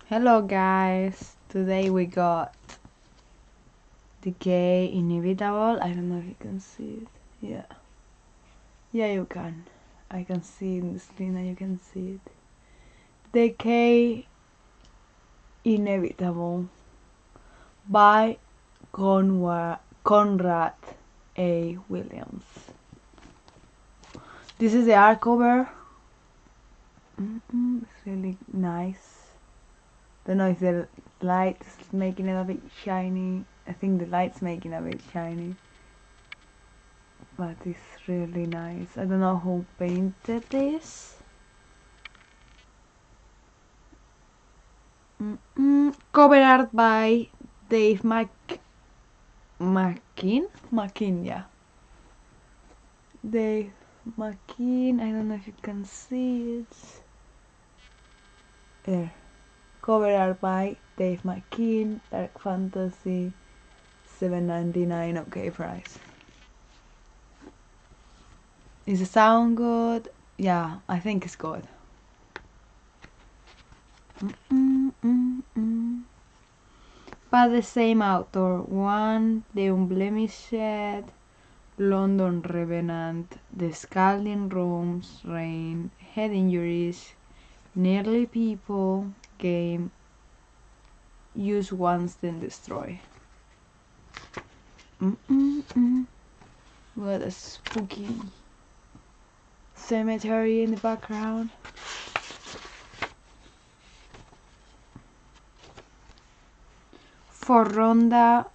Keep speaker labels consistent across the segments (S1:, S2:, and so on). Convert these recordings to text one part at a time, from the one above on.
S1: Hello guys, today we got Decay Inevitable. I don't know if you can see it. Yeah, you can. I can see it in the screen and you can see it. Decay Inevitable by Conrad A. Williams. This is the hardcover. It's really nice. Don't know if the light is making it a bit shiny. I think the light's making it a bit shiny. But it's really nice. I don't know who painted this. Cover art by Dave McKean, yeah. Dave McKean, I don't know if you can see it. There. Cover art by Dave McKean, Dark Fantasy, $7.99, okay price. Is the sound good? Yeah, I think it's good. By the same author, one, The Unblemished, London Revenant, The Scalding Rooms, Rain, Head Injuries, Nearly People, Game, Use Once Then Destroy. What a spooky cemetery in the background. For Rhonda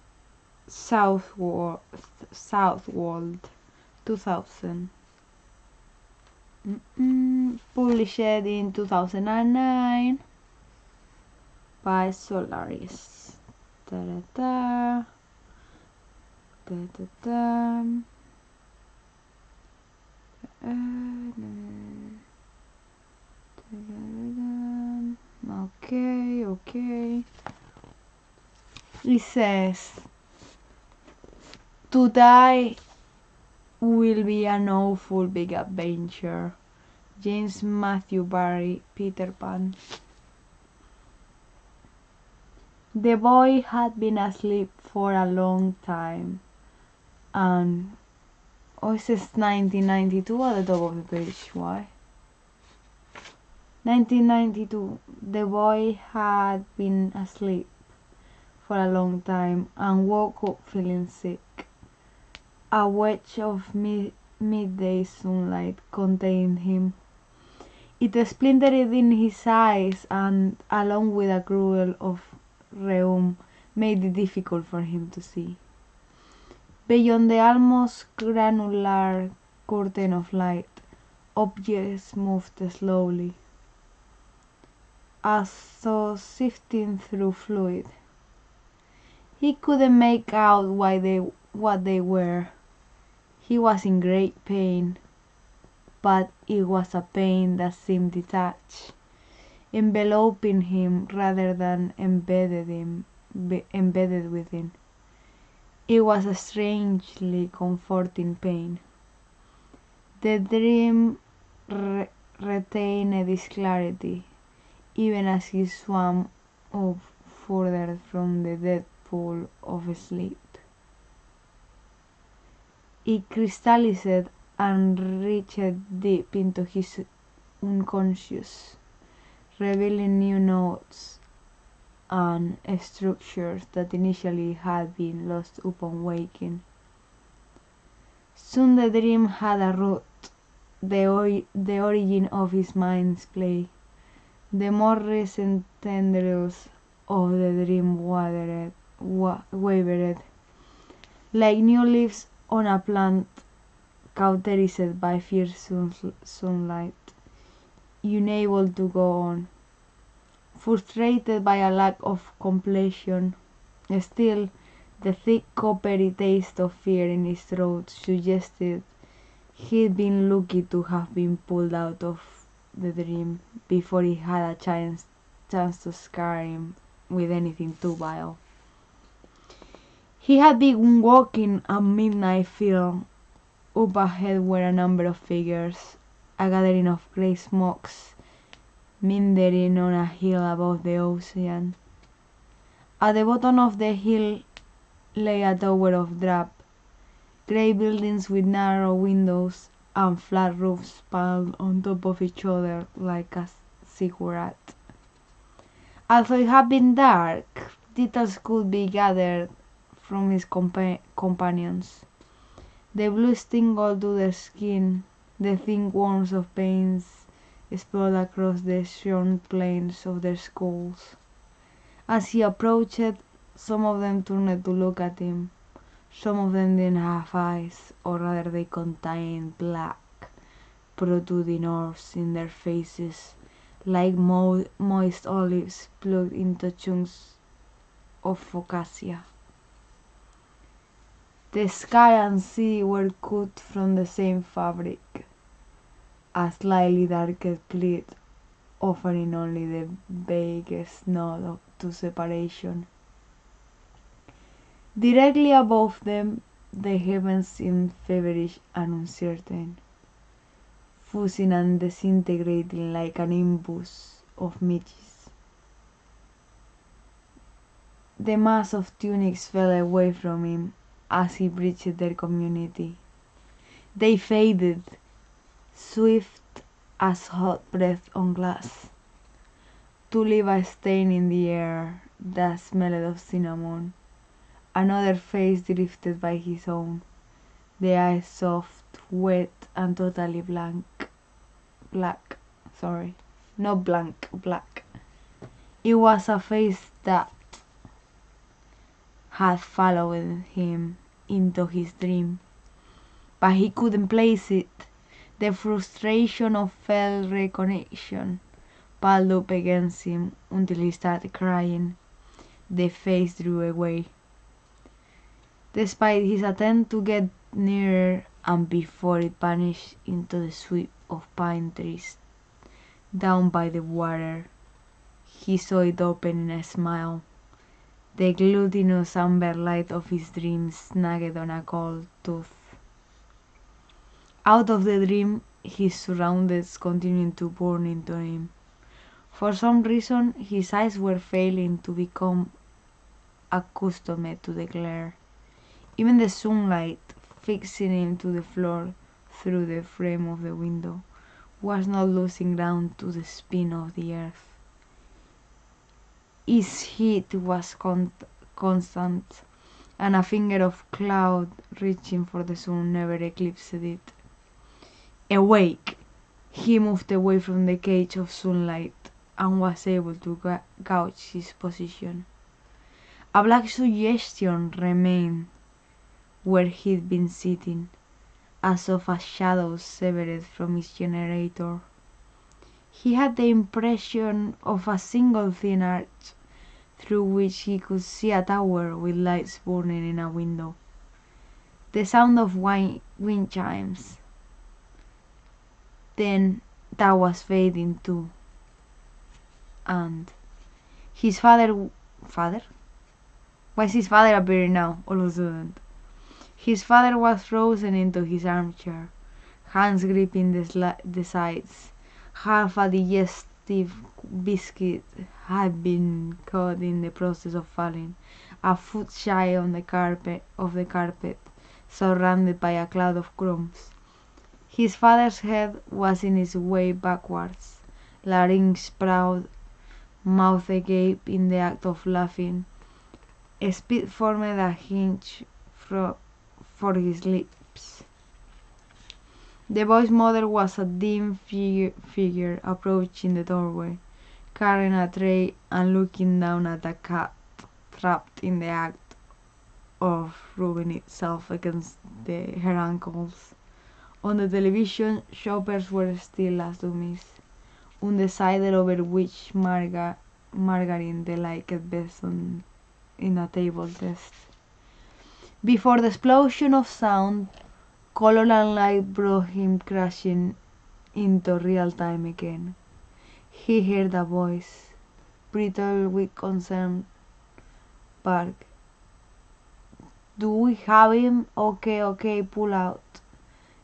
S1: Southwold, 2000. Published in 2009 by Solaris. Okay. It says, to die will be an awful big adventure. James Matthew Barrie, Peter Pan. The boy had been asleep for a long time, and it says 1992 at the top of the page. Why? 1992. The boy had been asleep for a long time and woke up feeling sick. A wedge of midday sunlight contained him. It splintered in his eyes and, along with a gruel of rheum, made it difficult for him to see. Beyond the almost granular curtain of light, objects moved slowly, as though sifting through fluid. He couldn't make out what they were. He was in great pain, but it was a pain that seemed detached, enveloping him rather than embedded within. It was a strangely comforting pain. The dream retained its clarity, even as he swam up further from the dead pool of sleep. It crystallized and reached deep into his unconscious, revealing new notes and structures that initially had been lost upon waking. Soon the dream had a root, the origin of his mind's play. The more recent tendrils of the dream wavered, like new leaves on a plant cauterized by fierce sunlight, unable to go on. Frustrated by a lack of completion, still the thick coppery taste of fear in his throat suggested he'd been lucky to have been pulled out of the dream before he had a chance to scare him with anything too vile. He had been walking a midnight field. Up ahead were a number of figures, a gathering of grey smokes meandering on a hill above the ocean. At the bottom of the hill lay a tower of drab, grey buildings with narrow windows and flat roofs piled on top of each other like a ziggurat. Although it had been dark, details could be gathered from his companions. The blues tingled to their skin, the thin worms of veins sprawled across the shorn planes of their skulls. As he approached, some of them turned to look at him. Some of them didn't have eyes, or rather they contained black, protruding orbs in their faces, like moist olives plucked into chunks of focaccia. The sky and sea were cut from the same fabric, a slightly darker pleat offering only the vaguest nod to separation. Directly above them, the heavens seemed feverish and uncertain, fusing and disintegrating like a nimbus of midges. The mass of tunics fell away from him as he breached their community. They faded, swift as hot breath on glass, to leave a stain in the air that smelled of cinnamon. Another face drifted by his own, the eyes soft, wet, and totally black. Not blank, black. It was a face that had followed him into his dream, but he couldn't place it. The frustration of failed recognition piled up against him until he started crying. The face drew away. Despite his attempt to get nearer, and before it vanished into the sweep of pine trees down by the water, he saw it open in a smile. The glutinous amber light of his dreams snagged on a gold tooth. Out of the dream, his surroundings continued to burn into him. For some reason, his eyes were failing to become accustomed to the glare. Even the sunlight, fixing him to the floor through the frame of the window, was not losing ground to the spin of the earth. Its heat was constant, and a finger of cloud reaching for the sun never eclipsed it. Awake, he moved away from the cage of sunlight and was able to gauge his position. A black suggestion remained where he'd been sitting, as of a shadow severed from his generator. He had the impression of a single thin arch through which he could see a tower with lights burning in a window. The sound of wind chimes. Then that was fading too. And his father? Why is his father appearing now, all of a sudden? His father was frozen into his armchair, hands gripping the sides. Half a digestive biscuit had been caught in the process of falling, a foot shy on the carpet, surrounded by a cloud of crumbs. His father's head was in its way backwards, larynx proud, mouth agape in the act of laughing. Spit formed a hinge for his lips. The boy's mother was a dim figure approaching the doorway, carrying a tray and looking down at a cat trapped in the act of rubbing itself against her ankles. On the television, shoppers were still as dummies, undecided over which margarine they liked best in a table test. Before the explosion of sound, color and light brought him crashing into real time again. He heard a voice, brittle with concern, bark. "Do we have him? Okay, pull out."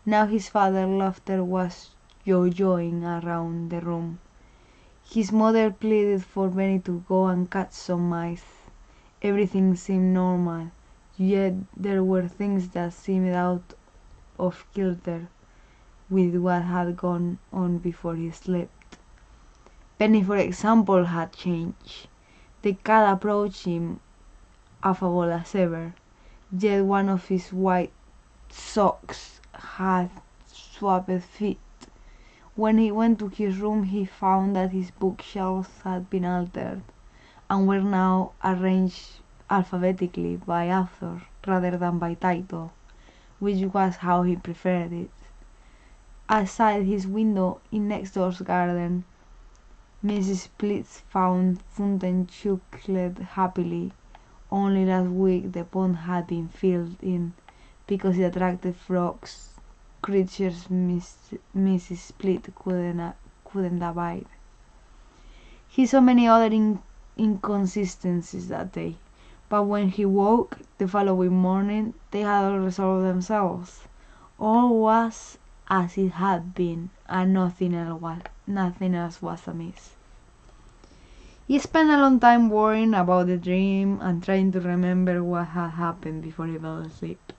S1: Now his father's laughter was yo-yoing around the room. His mother pleaded for Benny to go and catch some mice. Everything seemed normal, yet there were things that seemed out of kilter with what had gone on before he slept. Benny, for example, had changed. The cat approached him, affable as ever, yet one of his white socks had swapped feet. When he went to his room, he found that his bookshelves had been altered and were now arranged alphabetically by author rather than by title, which was how he preferred it. Outside his window in next door's garden, Mrs. Splits found fountain chuckled happily. Only last week the pond had been filled in because it attracted frogs, creatures Mrs. Split couldn't abide. He saw many other inconsistencies that day, but when he woke the following morning they had all resolved themselves. All was as it had been, and nothing else was amiss. He spent a long time worrying about the dream and trying to remember what had happened before he fell asleep.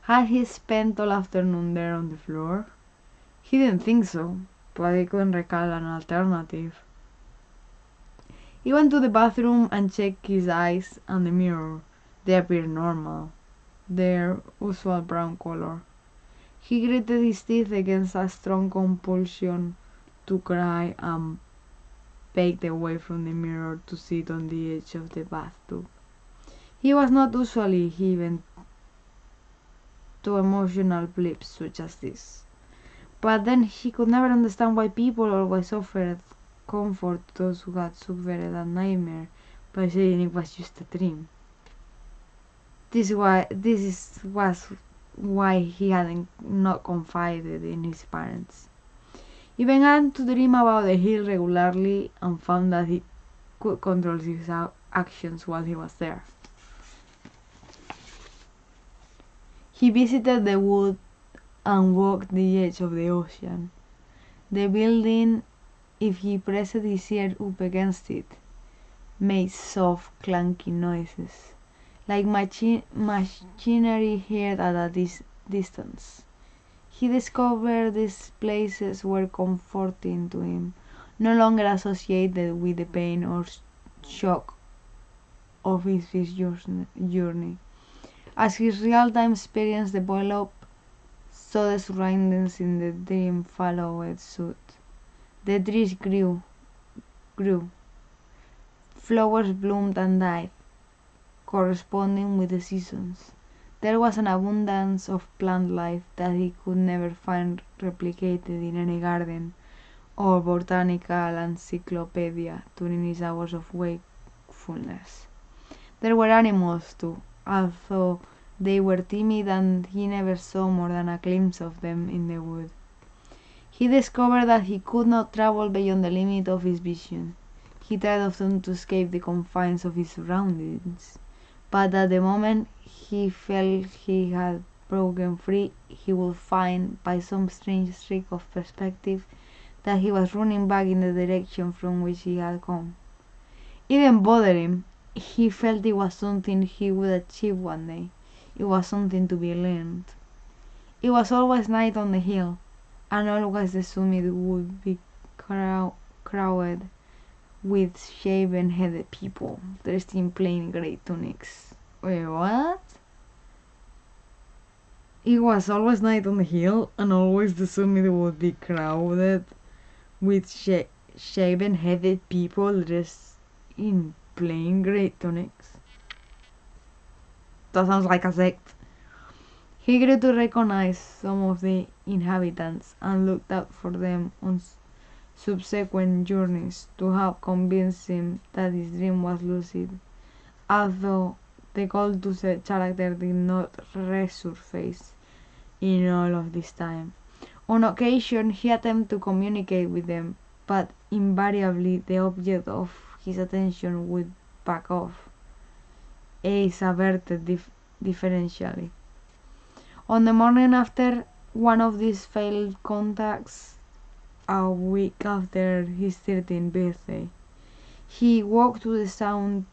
S1: Had he spent all afternoon there on the floor? He didn't think so, but he couldn't recall an alternative. He went to the bathroom and checked his eyes and the mirror. They appeared normal, their usual brown color. He gritted his teeth against a strong compulsion to cry and backed away from the mirror to sit on the edge of the bathtub. He was not usually given to emotional blips such as this, but then he could never understand why people always offered comfort to those who had suffered a nightmare by saying it was just a dream. This was why he had not confided in his parents. He began to dream about the hill regularly and found that he could control his actions while he was there. He visited the wood and walked the edge of the ocean. The building, if he pressed his ear up against it, made soft clanking noises, like machinery heard at a distance. He discovered these places were comforting to him, no longer associated with the pain or shock of his journey. As his real-time experience developed, so the surroundings in the dream followed suit. The trees grew. Flowers bloomed and died, corresponding with the seasons. There was an abundance of plant life that he could never find replicated in any garden or botanical encyclopedia during his hours of wakefulness. There were animals too, although they were timid and he never saw more than a glimpse of them in the wood. He discovered that he could not travel beyond the limit of his vision. He tried often to escape the confines of his surroundings, but at the moment he felt he had broken free, he would find, by some strange trick of perspective, that he was running back in the direction from which he had come. It didn't bother him. He felt it was something he would achieve one day. It was something to be learned. It was always night on the hill, and always the summit would be crowded with shaven-headed people, dressed in plain grey tunics. Wait, what? It was always night on the hill, and always the summit would be crowded with shaven-headed people dressed in plain grey tunics. That sounds like a sect. He grew to recognize some of the inhabitants and looked out for them on subsequent journeys to help convince him that his dream was lucid, although the Goldtooth character did not resurface in all of this time. On occasion he attempted to communicate with them, but invariably the object of his attention would back off. Ace averted differentially. On the morning after one of these failed contacts, a week after his 13th birthday. He woke to the sound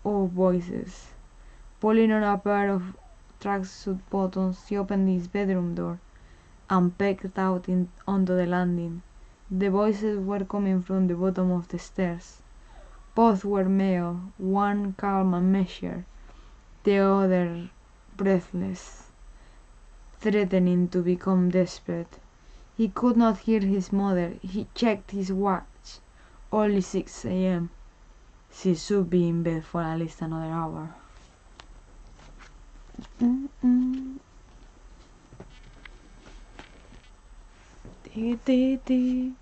S1: of voices. Pulling on a pair of tracksuit buttons, he opened his bedroom door and peeked out onto the landing. The voices were coming from the bottom of the stairs. Both were male, one calm and measured, the other breathless, threatening to become desperate. He could not hear his mother. He checked his watch. Only 6 a.m. She should be in bed for at least another hour. Dee, dee, dee.